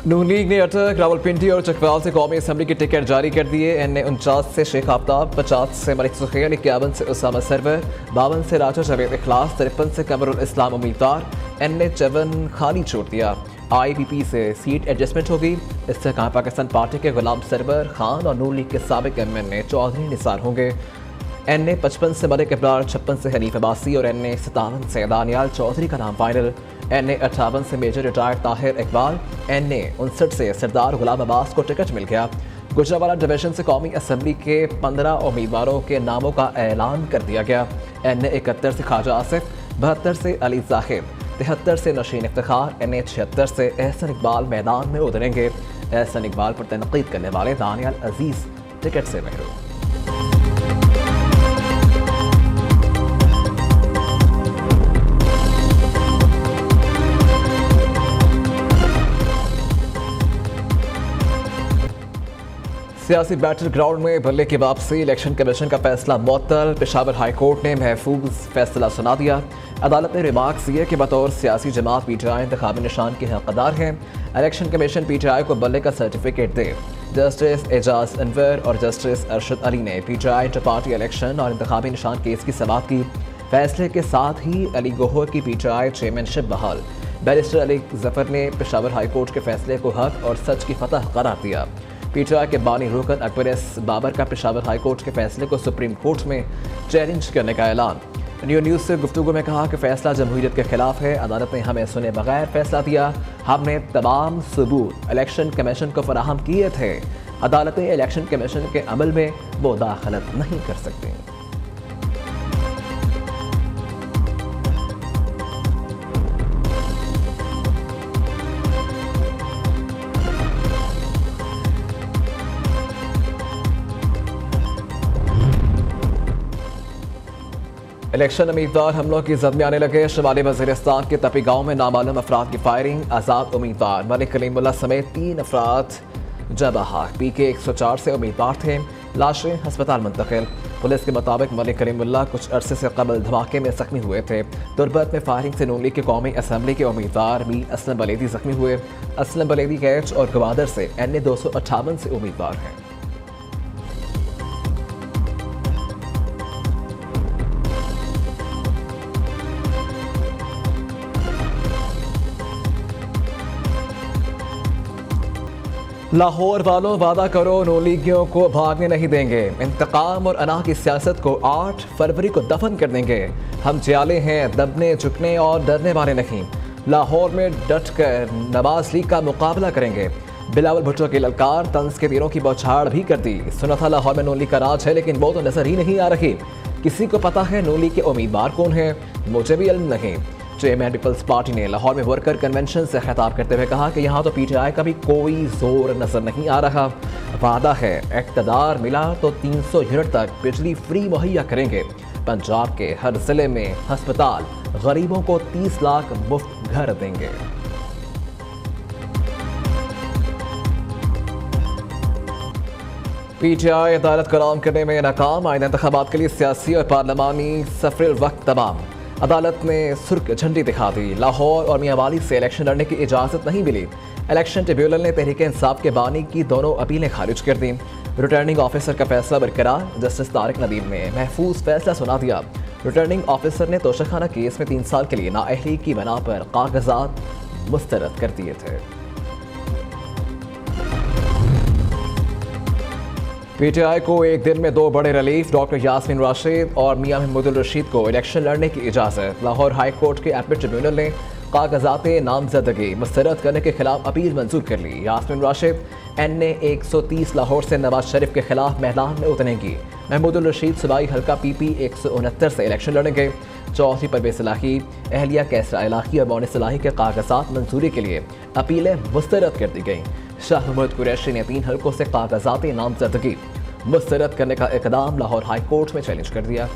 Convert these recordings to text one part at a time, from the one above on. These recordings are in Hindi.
नून लीग ने अटक, रावलपिंडी और चकवाल से कौमी असम्बली के टिकट जारी कर दिए। एन 49 से शेख आफ्ताब, 50 से मलिक सुहेल, 51 से उसामा सरवर, 52 से राजा जावेद इखलास, 53 से कमरुल इस्लाम उम्मीदवार। एन 54 खाली छोड़ दिया। IPP से सीट एडजस्टमेंट होगी। इससे कहा पाकिस्तान पार्टी के गुलाम सरवर खान और नून लीग के साबिक MNA चौधरी निसार होंगे। NA 55 से मलिक इब्रार, 56 से हनीफ अब्बासी और NA 57 से दानियाल चौधरी का नाम फाइनल। NA 58 से major retired Tahir Iqbal, NA 59 से सरदार गुलाम अब्बास को टिकट मिल गया। गुजरावाला डिवीजन से कौमी असम्बली के 15 उम्मीदवारों के नामों का ऐलान कर दिया गया। NA 71 से ख्वाजा आसिफ, 72 से अली जाहिर, 73 से नशीन इफ्तिखार, NA 76 से एहसन इकबाल मैदान में उतरेंगे। एहसन इकबाल पर तनकीद करने वाले दानियाल अजीज टिकट से महरूम। सियासी बैटल ग्राउंड में बल्ले की वापसी, इलेक्शन कमीशन का फैसला मुअत्तल। पेशावर हाई कोर्ट ने महफूज फैसला सुना दिया। अदालत ने रिमार्क्स दिए कि बतौर सियासी जमात PTI इंतखाबी निशान के हकदार हैं। इलेक्शन कमीशन PTI को बल्ले का सर्टिफिकेट दे। जस्टिस एजाज अनवर और जस्टिस अरशद अली ने PTI इंटर पार्टी इलेक्शन और इंतखाबी निशान केस की समाअत की। फैसले के साथ ही अली गोहर की PTI चेयरमैनशिप बहाल। बैरिस्टर अली जफर ने पेशावर हाई कोर्ट के फैसले को हक और सच की फतह करार दिया। PTI के बानी रुकन अकबर एस बाबर का पेशावर हाई कोर्ट के फैसले को सुप्रीम कोर्ट में चैलेंज करने का ऐलान। न्यूज़ से गुफ्तगू में कहा कि फैसला जमहूरियत के खिलाफ है। अदालत ने हमें सुने बगैर फैसला दिया। हमने तमाम सबूत इलेक्शन कमीशन को फराहम किए थे। अदालतें इलेक्शन कमीशन के अमल में वो दाखलत नहीं कर सकती। इलेक्शन उम्मीदवार हमलों की जद में आने लगे। शुमाली वज़ीरिस्तान के तपी गांव में नामालूम अफराद की फायरिंग। आज़ाद उम्मीदवार मलिक कलीमुल्लाह समेत 3 अफराद जबहा। PK 104 से उम्मीदवार थे। लाशें हस्पताल मुंतकिल। पुलिस के मुताबिक मलिक कलीमुल्लाह कुछ अरसे से कबल धमाके में जख्मी हुए थे। तुरबत में फायरिंग से नून लीग के कौमी असम्बली के उम्मीदवार मीर असलम बलेदी जख्मी हुए। असलम बलेदी कैच और गवादर से NA 258 से उम्मीदवार हैं। लाहौर वालों, वादा करो नून लीगियों को भागने नहीं देंगे। इंतकाम और अना की सियासत को 8 फरवरी को दफन कर देंगे। हम जियाले हैं, दबने झुकने और डरने वाले नहीं। लाहौर में डट कर नवाज लीग का मुकाबला करेंगे। बिलावल भुट्टो की ललकार, तंज के तीरों की बौछार भी कर दी। सुना था लाहौर में नून लीग का राज है, लेकिन वो तो नजर ही नहीं आ रही। किसी को पता है नून लीग के उम्मीदवार कौन है? मुझे भी इल्म नहीं। चेयरमैन पीपल्स पार्टी ने लाहौर में वर्कर कन्वेंशन से खिताब करते हुए कहा कि यहाँ तो PTI का भी कोई जोर नजर नहीं आ रहा। वादा है इक़्तिदार मिला तो 300 यूनिट तक बिजली फ्री मुहैया करेंगे। पंजाब के हर जिले में अस्पताल, गरीबों को 30 लाख मुफ्त घर देंगे। PTI अदालत कलाम करने में नाकाम। आइंदा इंतखाबात के लिए सियासी और पार्लिमानी सफर वक्त तमाम। अदालत ने सुर्ख झंडी दिखा दी। लाहौर और मियांवाली से इलेक्शन लड़ने की इजाज़त नहीं मिली। इलेक्शन ट्रिब्यूनल ने तहरीक इंसाफ के बानी की दोनों अपीलें खारिज कर दी। रिटर्निंग ऑफिसर का फैसला बरकरार। जस्टिस तारिक नदीम ने महफूज फैसला सुना दिया। रिटर्निंग ऑफिसर ने तोशाखाना केस में 3 साल के लिए नाअहली की बना पर कागजात मुस्तरद कर दिए थे। PTI को एक दिन में 2 बड़े रिलीफ। डॉक्टर यास्मीन राशिद और मियां महमूदुल रशीद को इलेक्शन लड़ने की इजाज़त। लाहौर हाई कोर्ट के एपीलेट ट्रिब्यूनल ने कागजात नामजदगी मुस्तरद करने के खिलाफ अपील मंजूर कर ली। यास्मीन राशिद NA 130 लाहौर से नवाज शरीफ के खिलाफ मैदान में उतरेंगी। महमूदुल रशीद सूबाई हल्का PP 169 से इलेक्शन लड़ेंगे। चौधरी परवेज सलाही, एहलिया कैसरा इलाही और मौन सलाही के कागजात मंजूरी के लिए अपीलें मुस्तरद कर दी गई। शाह महमूद कुरैशी ने 3 हल्कों से कागजात नामजदगी मुस्तरद करने का इक़दाम लाहौर हाई कोर्ट में चैलेंज कर दिया।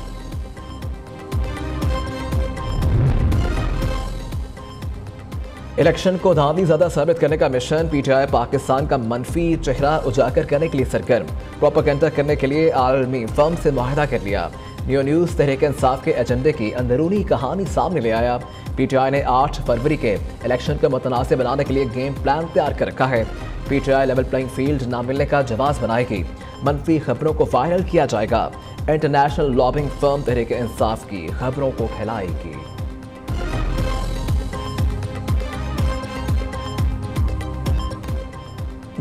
इलेक्शन को धांधली ज़्यादा साबित करने का मिशन पीटीआई पाकिस्तान का मनफी चेहरा उजागर करने के लिए सरगर्म, प्रोपेगेंडा करने के लिए आलमी फर्म से मुआहदा कर लिया। न्यू न्यूज़ तहरीक इंसाफ के एजेंडे की अंदरूनी कहानी सामने ले आया। पीटीआई ने 8 फरवरी के इलेक्शन को मुतनासिब बनाने के लिए गेम प्लान तैयार कर रखा है। पीटीआई लेवल प्लेइंग फील्ड ना मिलने का जवाब बनाएगी, मनफी खबरों को वायरल किया जाएगा, international lobbying firm Tehreek Insaf की खबरों को फैलाएगी।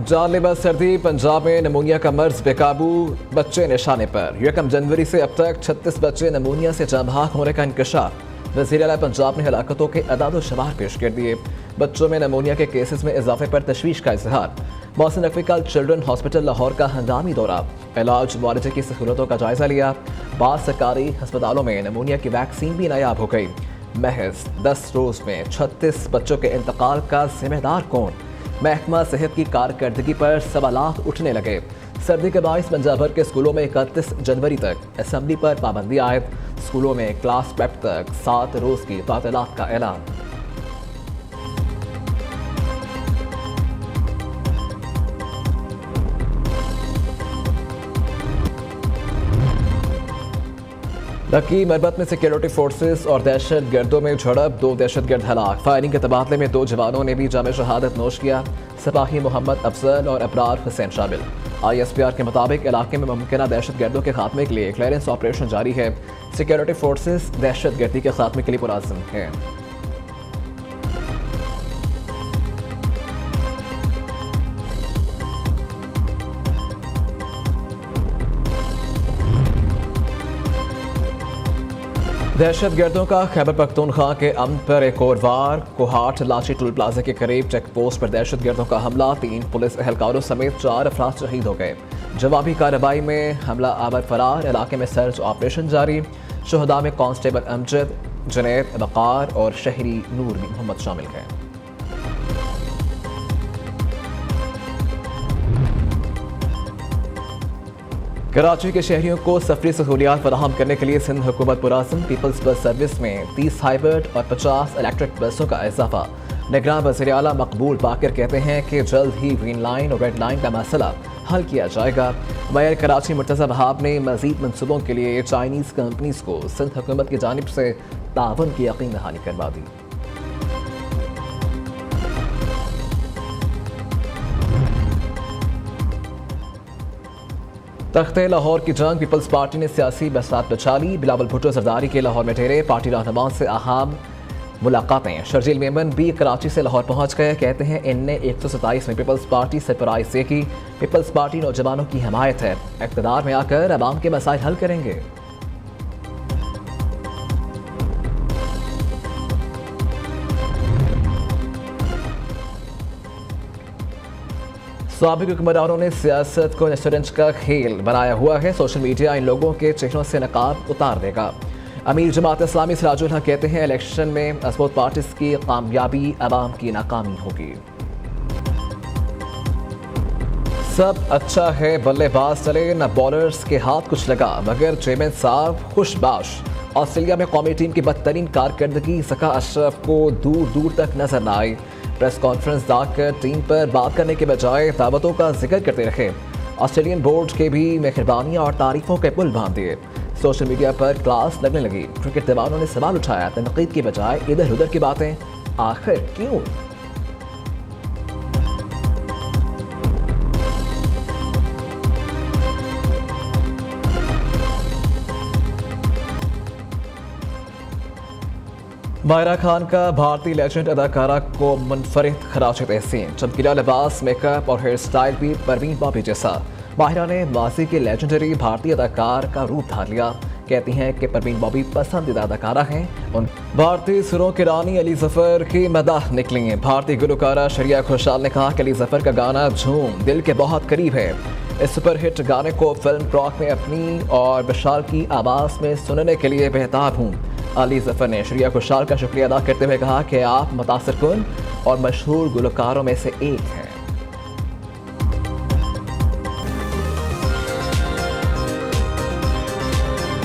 जानलेवा सर्दी, पंजाब में नमूनिया का मर्ज बेकाबू, बच्चे निशाने पर। 1 जनवरी से अब तक 36 बच्चे नमूनिया से जामहाक होने का इंकशाफ। वज़ीर आला पंजाब ने हलाकतों के अदाद-ओ-शुमार पेश कर दिए। बच्चों में नमूनिया के केसेस में इजाफे पर तशवीश का इजहार। मोहसिन नकवी का चिल्ड्रन हॉस्पिटल लाहौर का हंगामी दौरा, इलाज मुआलजे की सहूलतों का जायजा लिया। 12 सरकारी अस्पतालों में नमूनिया की वैक्सीन भी नायाब हो गई। महज 10 रोज में 36 बच्चों के इंतकाल का जिम्मेदार कौन? महकमा सेहत की कारकर्दगी पर सवालात उठने लगे। सर्दी के बायस पंजाब भर के स्कूलों में 31 जनवरी तक असेंबली पर पाबंदी आयद। स्कूलों में क्लास प्रेप तक 7 रोज की तातीलात का ऐलान। लकी मरबत में सिक्योरिटी फोर्सेस और दहशत गर्दों में झड़प, 2 दहशतगर्द हलाक। फायरिंग के तबादले में 2 जवानों ने भी जाम शहादत नोश किया। सिपाही मोहम्मद अफजल और अबरार हुसैन शामिल। ISPR के मुताबिक इलाके में मुमकिन दहशत गर्दों के खात्मे के लिए क्लियरेंस ऑपरेशन जारी है। सिक्योरिटी फोर्सेस दहशत गर्दी के खात्मे के लिए पुरअज़्म हैं। दहशत गर्दों का खैबर पख्तूनख्वा के अमन पर एक और वार। कोहाट लाची टोल प्लाजा के करीब चेक पोस्ट पर दहशत गर्दों का हमला, 3 पुलिस एहलकारों समेत 4 अफराद शहीद हो गए। जवाबी कार्रवाई में हमला आवर फरार, इलाके में सर्च ऑपरेशन जारी। शहदा में कांस्टेबल अमजद, जुनैद, वकार और शहरी नूर मोहम्मद शामिल हैं। कराची के शहरियों को सफरी सहूलियात फराहम करने के लिए सिंध हुकूमत पुरअज़्म। पीपल्स बस सर्विस में 30 हाइब्रिड और 50 इलेक्ट्रिक बसों का इजाफा। निगरान वज़ीर आला मकबूल बाकर कहते हैं कि जल्द ही ग्रीन लाइन और रेड लाइन का मसला हल किया जाएगा। मेयर कराची मुर्तज़ा वहाब ने मज़ीद मनसूबों के लिए चाइनीज़ कंपनीज़ को सिंध हुकूमत की जानिब से ताउन की यकीन दहानी करवा दी। तख्ते लाहौर की जंग, पीपल्स पार्टी ने सियासी बसात बचा ली। बिलावल भुट्टो जरदारी के लाहौर में ठहरे, पार्टी रहनुमाओं से अहम मुलाकातें। शर्जील मेमन भी कराची से लाहौर पहुंच गए। कहते हैं इनने 127 में पीपल्स पार्टी सरपराइज से की। पीपल्स पार्टी नौजवानों की हमायत है, इक़्तिदार में आकर अवाम के मसाइल हल करेंगे। साबिक हुक्मरानों ने सियासत को नशरंज का खेल बनाया हुआ है। सोशल मीडिया इन लोगों के चेहरों से नकाब उतार देगा। अमीर जमात इस्लामी सिराजुल हक कहते हैं इलेक्शन में असबोत पार्टीज की कामयाबी अवाम की नाकामी होगी। सब अच्छा है, बल्लेबाज चले न बॉलर्स के हाथ कुछ लगा, मगर चेयरमैन साहब खुशबाश। ऑस्ट्रेलिया में कौमी टीम की बदतरीन कारकर्दगी ज़का अशरफ को दूर दूर तक नजर न आई। प्रेस कॉन्फ्रेंस दाकर टीम पर बात करने के बजाय दावतों का जिक्र करते रहे। ऑस्ट्रेलियन बोर्ड के भी मेहरबानियां और तारीफों के पुल बांध दिए। सोशल मीडिया पर क्लास लगने लगी। क्रिकेट दीवानों ने सवाल उठाया, तनकीद की बजाय इधर उधर की बातें, आखिर क्यों? मायरा खान का भारतीय लेजेंड अदाकारा को मुनफरिद खराज तहसीन। चमकीला लिबास, मेकअप और हेयर स्टाइल भी परवीन बॉबी जैसा। माहिरा ने माजी के लेजेंडरी भारतीय अदाकार का रूप धार लिया। कहती हैं कि परवीन बॉबी पसंदीदा अदाकारा हैं। उन भारतीय सुरों की रानी अली जफर की मदाह निकली हैं। भारतीय गुलकारा शरिया खुशहाल ने कहा कि अली जफर का गाना झूम दिल के बहुत करीब है। इस सुपरहिट गाने को फिल्म क्रॉक में अपनी और विशाल की आवाज़ में सुनने के लिए बेहताब हूँ। अली जफर ने शरिया खुशहाल का शुक्रिया अदा करते हुए कहा कि आप मुतासिर कुन और मशहूर गुलकारों में से एक हैं।